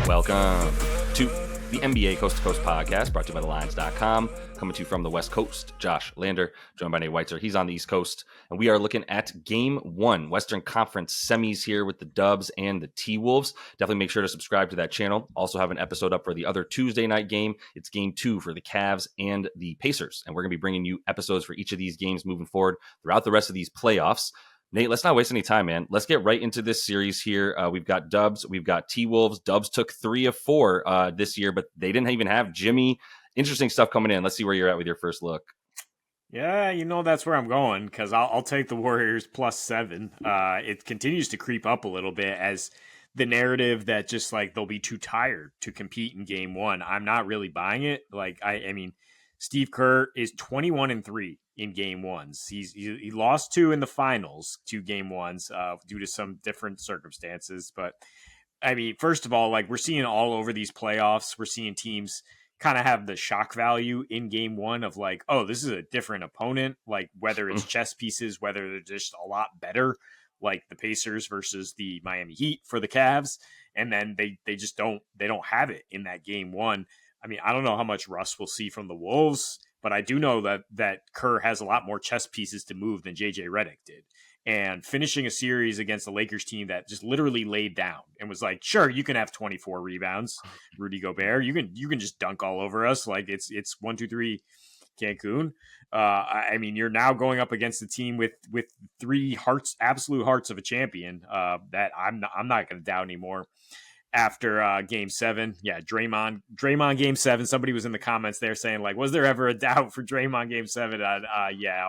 Welcome to the NBA Coast to Coast podcast, brought to you by thelines.com. Coming to you from the West Coast, Josh Lander, joined by Nate Weitzer. He's on the East Coast, and we are looking at Game 1, Western Conference semis here with the Dubs and the T-Wolves. Definitely make sure to subscribe to that channel. Also have an episode up for the other Tuesday night game. It's Game 2 for the Cavs and the Pacers, and we're going to be bringing you episodes for each of these games moving forward throughout the rest of these playoffs. Nate, let's not waste any time, man. Let's get right into this series here. We've got Dubs. We've got T-Wolves. Dubs took 3 of 4 this year, but they didn't even have Jimmy. Interesting stuff coming in. Let's see where you're at with your first look. Yeah, that's where I'm going because I'll take the Warriors +7. It continues to creep up a little bit as the narrative that just like they'll be too tired to compete in Game 1. I'm not really buying it. Like I mean, Steve Kerr is 21-3 in Game 1s. He lost 2 in the finals, 2 Game 1s due to some different circumstances. But I mean, first of all, like we're seeing all over these playoffs, we're seeing teams kind of have the shock value in Game 1 of like, oh, this is a different opponent, like whether it's chess pieces, whether they're just a lot better, like the Pacers versus the Miami Heat for the Cavs. And then they just don't have it in that Game 1. I mean, I don't know how much rust we'll see from the Wolves, but I do know that Kerr has a lot more chess pieces to move than JJ Redick did. And finishing a series against the Lakers team that just literally laid down and was like, sure, you can have 24 rebounds, Rudy Gobert. You can just dunk all over us. Like it's 1-2-3 Cancun. I mean, you're now going up against a team with 3 absolute hearts of a champion that I'm not going to doubt anymore. After Game 7, yeah, Draymond Game 7. Somebody was in the comments there saying like, was there ever a doubt for Draymond Game 7? Yeah,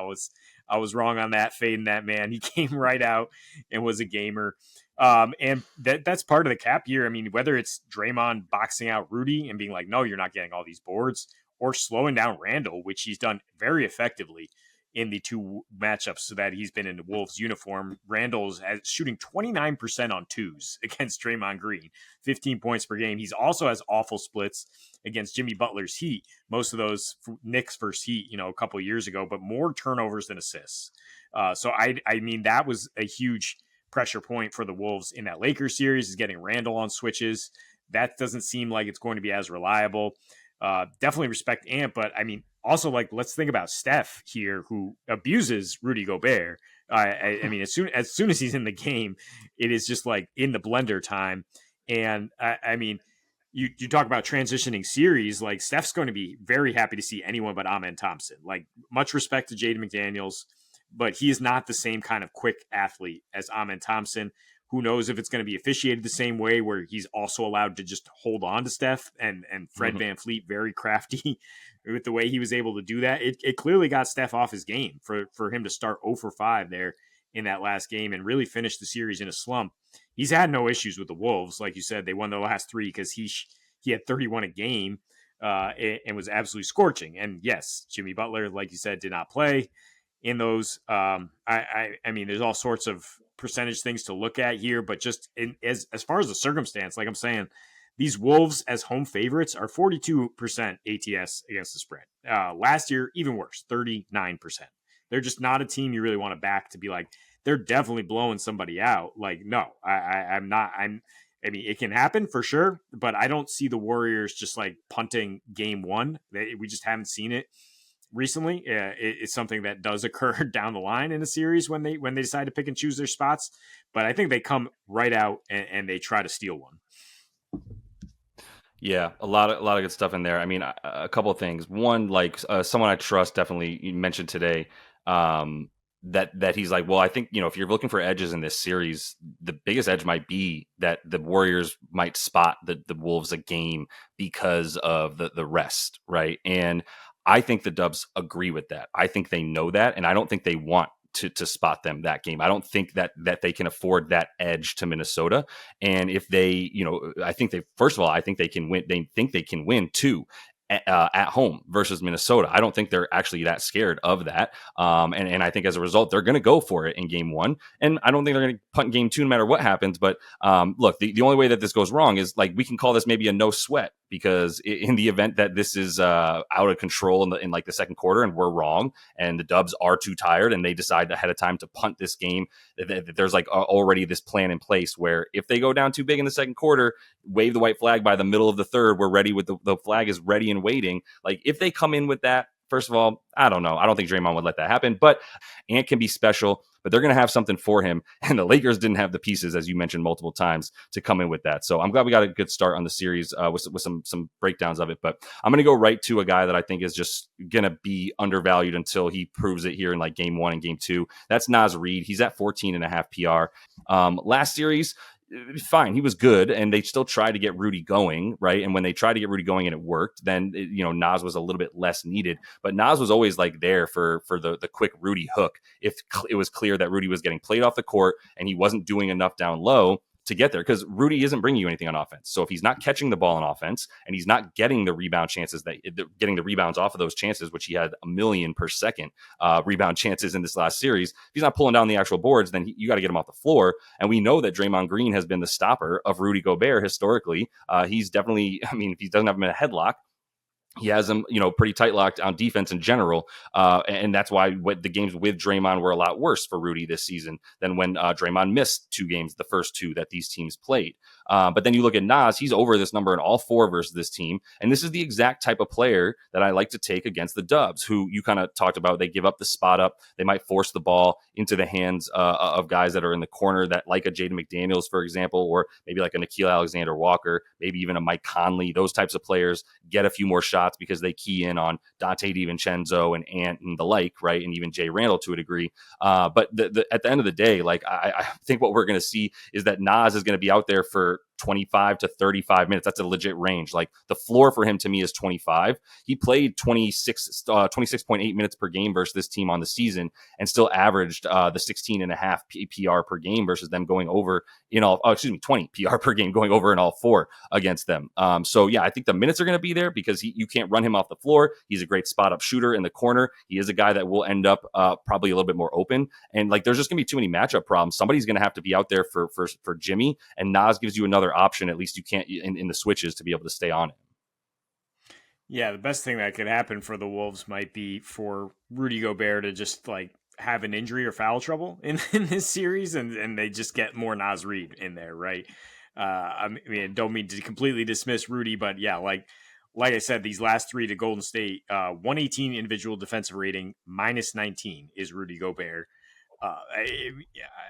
I was wrong on that, fading that man. He came right out and was a gamer. And that's part of the cap year. I mean, whether it's Draymond boxing out Rudy and being like, no, you're not getting all these boards, or slowing down Randall, which he's done very effectively in the 2 matchups so that he's been in the Wolves uniform. Randall's shooting 29% on 2s against Draymond Green, 15 points per game. He's also has awful splits against Jimmy Butler's Heat. Most of those Knicks versus Heat, a couple of years ago, but more turnovers than assists. So I mean, that was a huge pressure point for the Wolves in that Lakers series, is getting Randall on switches. That doesn't seem like it's going to be as reliable. Definitely respect Ant, but I mean, also like let's think about Steph here, who abuses Rudy Gobert. I mean, as soon as he's in the game, it is just like in the blender time. And I mean, you talk about transitioning series, like Steph's going to be very happy to see anyone but Amen Thompson. Like much respect to Jaden McDaniels, but he is not the same kind of quick athlete as Amen Thompson. Who knows if it's going to be officiated the same way where he's also allowed to just hold on to Steph and Fred VanVleet, very crafty with the way he was able to do that. It clearly got Steph off his game for him to start 0 for 5 there in that last game and really finish the series in a slump. He's had no issues with the Wolves. Like you said, they won their last 3 because he had 31 a game and was absolutely scorching. And yes, Jimmy Butler, like you said, did not play in those. I mean, there's all sorts of percentage things to look at here, but just as far as the circumstance, like I'm saying, these Wolves as home favorites are 42% ATS against the spread. Last year, even worse, 39%. They're just not a team you really want to back to be like, they're definitely blowing somebody out. Like, no, I'm not. I mean, it can happen for sure, but I don't see the Warriors just like punting Game 1. We just haven't seen it recently. It's something that does occur down the line in a series when they decide to pick and choose their spots. But I think they come right out and they try to steal one. Yeah, a lot of good stuff in there. I mean, a couple of things. One, like someone I trust, definitely you mentioned today, that he's like, well, I think, if you're looking for edges in this series, the biggest edge might be that the Warriors might spot the Wolves a game because of the rest, right? And I think the Dubs agree with that. I think they know that, and I don't think they want to spot them that game. I don't think that they can afford that edge to Minnesota. And if they, I think they can win. They think they can win too at home versus Minnesota. I don't think they're actually that scared of that. And I think as a result, they're going to go for it in Game 1. And I don't think they're going to punt in Game 2 no matter what happens. But look, the only way that this goes wrong is like we can call this maybe a no sweat because in the event that this is out of control in like the second quarter and we're wrong and the Dubs are too tired and they decide ahead of time to punt this game, there's like already this plan in place where if they go down too big in the second quarter, wave the white flag by the middle of the third. We're ready with the flag is ready and waiting. Like if they come in with that, first of all, I don't know. I don't think Draymond would let that happen, but Ant can be special, but they're going to have something for him. And the Lakers didn't have the pieces, as you mentioned multiple times, to come in with that. So I'm glad we got a good start on the series with some breakdowns of it. But I'm going to go right to a guy that I think is just going to be undervalued until he proves it here in like game 1 and game 2. That's Naz Reid. He's at 14.5 PR. Last series, fine, he was good, and they still tried to get Rudy going, right? And when they tried to get Rudy going and it worked, then Naz was a little bit less needed. But Naz was always like there for the quick Rudy hook if it was clear that Rudy was getting played off the court and he wasn't doing enough down low to get there, because Rudy isn't bringing you anything on offense. So if he's not catching the ball on offense and he's not getting the rebound chances, getting the rebounds off of those chances, which he had 1,000,000 per second rebound chances in this last series, if he's not pulling down the actual boards, then you got to get him off the floor. And we know that Draymond Green has been the stopper of Rudy Gobert historically. He's definitely, I mean, if he doesn't have him in a headlock, he has him, pretty tight locked on defense in general. And that's why the games with Draymond were a lot worse for Rudy this season than when Draymond missed 2 games, the first 2 that these teams played. But then you look at Naz, he's over this number in all 4 versus this team. And this is the exact type of player that I like to take against the Dubs, who you kind of talked about. They give up the spot up. They might force the ball into the hands of guys that are in the corner, that like a Jaden McDaniels, for example, or maybe like a Nickeil Alexander-Walker, maybe even a Mike Conley. Those types of players get a few more shots because they key in on Dante DiVincenzo and Ant and the like, right? And even Jay Randall to a degree. But at the end of the day, like I think what we're going to see is that Naz is going to be out there for 25 to 35 minutes. That's a legit range. Like the floor for him to me is 25. He played 26.8 minutes per game versus this team on the season and still averaged the 16.5 PR per game versus them going over 20 PR per game going over in all 4 against them. So yeah, I think the minutes are going to be there because you can't run him off the floor. He's a great spot up shooter in the corner. He is a guy that will end up probably a little bit more open. And like, there's just going to be too many matchup problems. Somebody's going to have to be out there for for Jimmy, and Naz gives you another option. At least you can't in the switches to be able to stay on it. Yeah, the best thing that could happen for the Wolves might be for Rudy Gobert to just like have an injury or foul trouble in this series, and they just get more Naz Reid in there, right? I mean, don't mean to completely dismiss Rudy, but yeah, like I said, these last 3 to Golden State, 118 individual defensive rating, minus 19 is Rudy Gobert.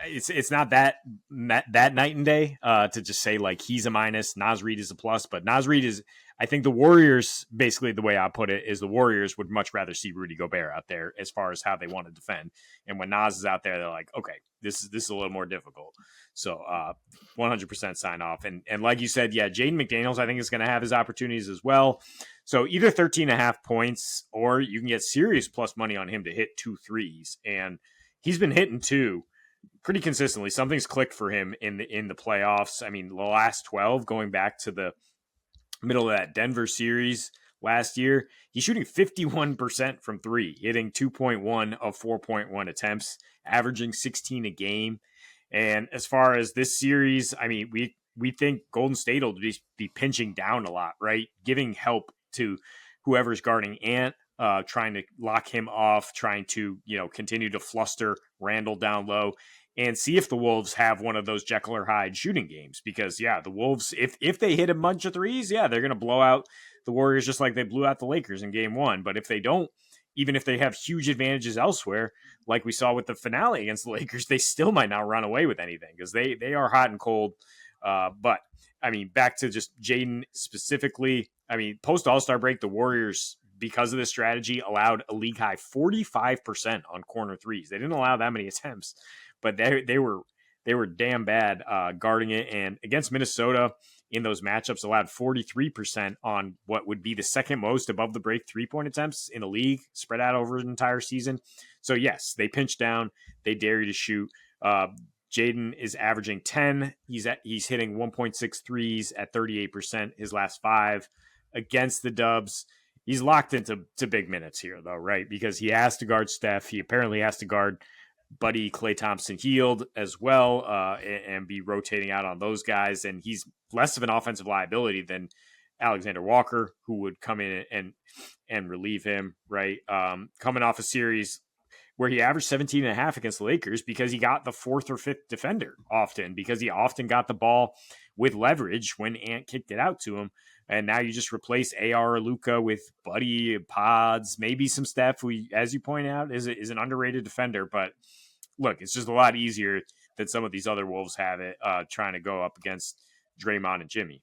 It's not that night and day to just say like he's a minus, Naz Reid is a plus, but Naz Reid is, I think the Warriors, basically the way I put it is the Warriors would much rather see Rudy Gobert out there as far as how they want to defend. And when Naz is out there, they're like, okay, this is a little more difficult. So 100% sign off. And like you said, yeah, Jaden McDaniels, I think is going to have his opportunities as well. So either 13.5 points, or you can get serious plus money on him to hit 2 threes. And he's been hitting 2 pretty consistently. Something's clicked for him in the playoffs. I mean, the last 12, going back to the middle of that Denver series last year, he's shooting 51% from 3, hitting 2.1 of 4.1 attempts, averaging 16 a game. And as far as this series, I mean, we think Golden State will be pinching down a lot, right? Giving help to whoever's guarding Ant, trying to lock him off, trying to, continue to fluster Randall down low, and see if the Wolves have one of those Jekyll or Hyde shooting games. Because, yeah, the Wolves, if they hit a bunch of threes, yeah, they're going to blow out the Warriors just like they blew out the Lakers in game 1. But if they don't, even if they have huge advantages elsewhere, like we saw with the finale against the Lakers, they still might not run away with anything because they are hot and cold. But, I mean, back to just Jaden specifically, I mean, post All-Star break, the Warriors, because of this strategy, allowed a league high 45% on corner threes. They didn't allow that many attempts, but they were damn bad guarding it. And against Minnesota in those matchups, allowed 43% on what would be the second most above the break 3-point attempts in the league, spread out over an entire season. So yes, they pinch down, they dare you to shoot. Jaden is averaging 10. He's hitting 1.6 threes at 38% his last 5 against the Dubs. He's locked into big minutes here, though, right? Because he has to guard Steph. He apparently has to guard buddy Klay Thompson-Heald as well, and be rotating out on those guys. And he's less of an offensive liability than Alexander Walker, who would come in and relieve him, right? Coming off a series where he averaged 17 and a half against the Lakers because he got the fourth or fifth defender often, because he often got the ball with leverage when Ant kicked it out to him. And now you just replace AR or Luka with Buddy, Pods, maybe some Steph, who, as you point out, is an underrated defender. But look, it's just a lot easier than some of these other Wolves have it trying to go up against Draymond and Jimmy.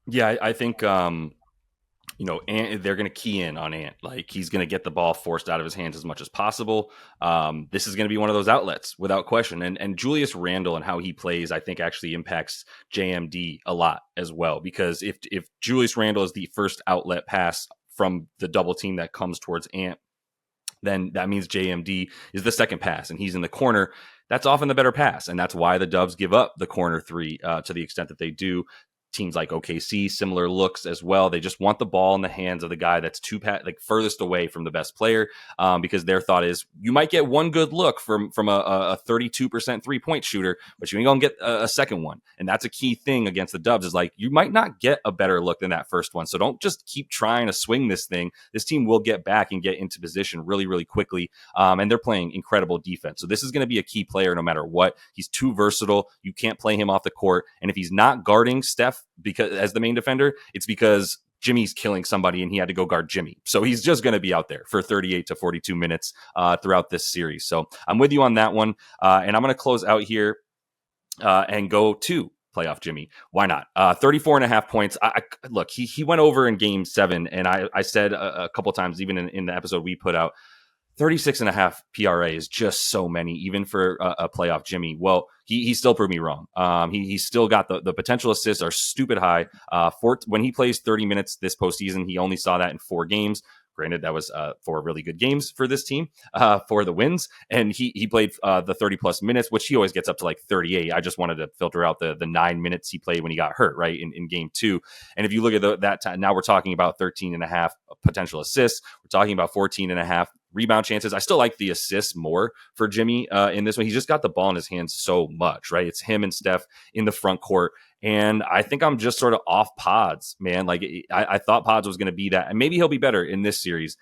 Yeah, I think Ant, they're going to key in on Ant. Like, he's going to get the ball forced out of his hands as much as possible. This is going to be one of those outlets without question. And Julius Randle and how he plays, I think, actually impacts JMD a lot as well. Because if Julius Randle is the first outlet pass from the double team that comes towards Ant, then that means JMD is the second pass and he's in the corner. That's often the better pass. And that's why the Dubs give up the corner three to the extent that they do. Teams like OKC, similar looks as well. They just want the ball in the hands of the guy that's furthest away from the best player, because their thought is you might get one good look from a 32% 3-point shooter, but you ain't gonna get a second one. And that's a key thing against the Dubs, is like, you might not get a better look than that first one. So don't just keep trying to swing this thing. This team will get back and get into position really, really quickly. And they're playing incredible defense. So this is going to be a key player no matter what. He's too versatile. You can't play him off the court. And if he's not guarding Steph because as the main defender, it's because Jimmy's killing somebody and he had to go guard Jimmy. So he's just going to be out there for 38 to 42 minutes throughout this series. So I'm with you on that one. And I'm going to close out here and go to playoff Jimmy. Why not? 34 and a half points. Look, he went over in game 7. And I said a couple times, even in the episode we put out, 36 and a half PRA is just so many, even for a playoff Jimmy. Well, he still proved me wrong. He's still got the potential assists are stupid high. When he plays 30 minutes this postseason, he only saw that in 4 games. Granted, that was 4 really good games for this team for the wins. And he played the 30 plus minutes, which he always gets up to like 38. I just wanted to filter out the 9 minutes he played when he got hurt, right, in game 2. And if you look at that time, now we're talking about 13 and a half potential assists. We're talking about 14 and a half rebound chances. I still like the assists more for Jimmy in this one. He's just got the ball in his hands so much, right? It's him and Steph in the front court. And I think I'm just sort of off Pods, man. Like, I thought Pods was going to be that. And maybe he'll be better in this series.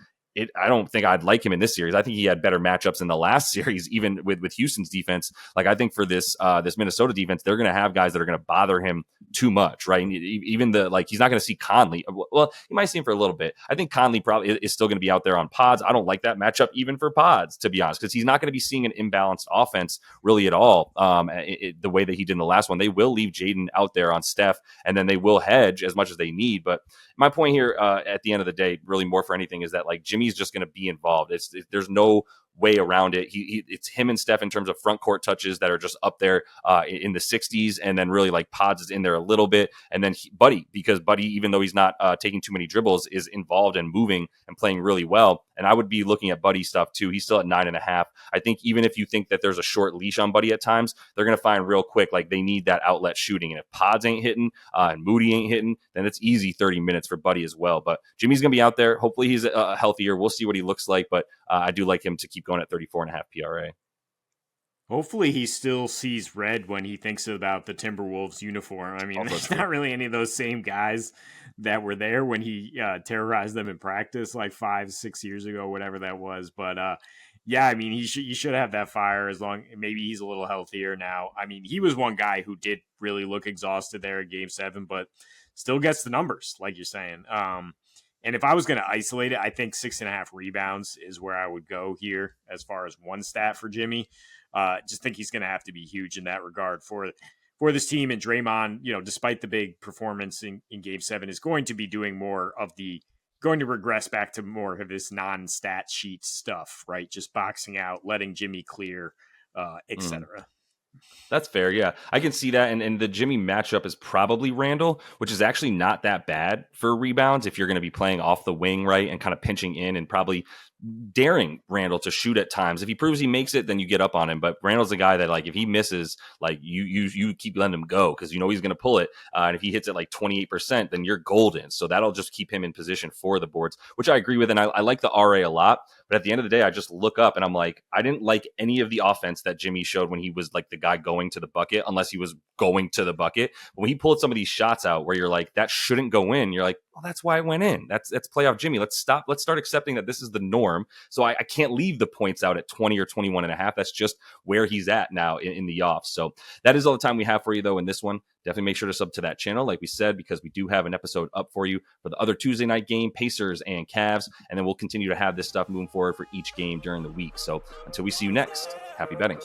I don't think I'd like him in this series. I think he had better matchups in the last series, even with Houston's defense. Like, I think for this Minnesota defense, they're going to have guys that are going to bother him too much, right? And even he's not going to see Conley. Well, he might see him for a little bit. I think Conley probably is still going to be out there on Pods. I don't like that matchup even for Pods, to be honest, because he's not going to be seeing an imbalanced offense really at all. The way that he did in the last one, they will leave Jaden out there on Steph, and then they will hedge as much as they need. But my point here, at the end of the day, really more for anything, is that like Jimmy's just going to be involved. There's no way around it. It's him and Steph in terms of front court touches that are just up there in the 60s, and then really like Pods is in there a little bit, and then Buddy, because Buddy, even though he's not taking too many dribbles, is involved and moving and playing really well. And I would be looking at Buddy stuff too. He's still at 9.5. I think even if you think that there's a short leash on Buddy at times, they're going to find real quick like they need that outlet shooting. And if Pods ain't hitting and Moody ain't hitting, then it's easy 30 minutes for Buddy as well. But Jimmy's going to be out there. Hopefully he's healthier. We'll see what he looks like, but I do like him to keep going at 34.5 PRA. Hopefully he still sees red when he thinks about the Timberwolves uniform. I mean, there's not really any of those same guys that were there when he terrorized them in practice like 5-6 years ago, whatever that was. But yeah, I mean, you should have that fire as long. Maybe he's a little healthier now. I mean, he was one guy who did really look exhausted there in Game 7, but still gets the numbers, like you're saying. And if I was going to isolate it, I think 6.5 rebounds is where I would go here as far as one stat for Jimmy. Just think he's going to have to be huge in that regard for this team. And Draymond, despite the big performance in Game 7, is going to be doing more of going to regress back to more of this non-stat sheet stuff, right? Just boxing out, letting Jimmy clear, etc. That's fair. Yeah, I can see that. And the Jimmy matchup is probably Randall, which is actually not that bad for rebounds if you're going to be playing off the wing, right? And kind of pinching in and probably daring Randall to shoot at times. If he proves he makes it, then you get up on him. But Randall's the guy that, like, if he misses, like you keep letting him go because you know he's going to pull it. And if he hits it like 28%, then you're golden. So that'll just keep him in position for the boards, which I agree with. And I like the RA a lot. But at the end of the day, I just look up and I'm like, I didn't like any of the offense that Jimmy showed when he was like the guy going to the bucket, unless he was going to the bucket. But when he pulled some of these shots out where you're like, that shouldn't go in, you're like, well, that's why it went in. That's playoff Jimmy. Let's start accepting that this is the norm. So I can't leave the points out at 20 or 21 and a half. That's just where he's at now in the offs. So that is all the time we have for you, though, in this one. Definitely make sure to sub to that channel, like we said, because we do have an episode up for you for the other Tuesday night game, Pacers and Cavs. And then we'll continue to have this stuff moving forward for each game during the week. So until we see you next, happy betting.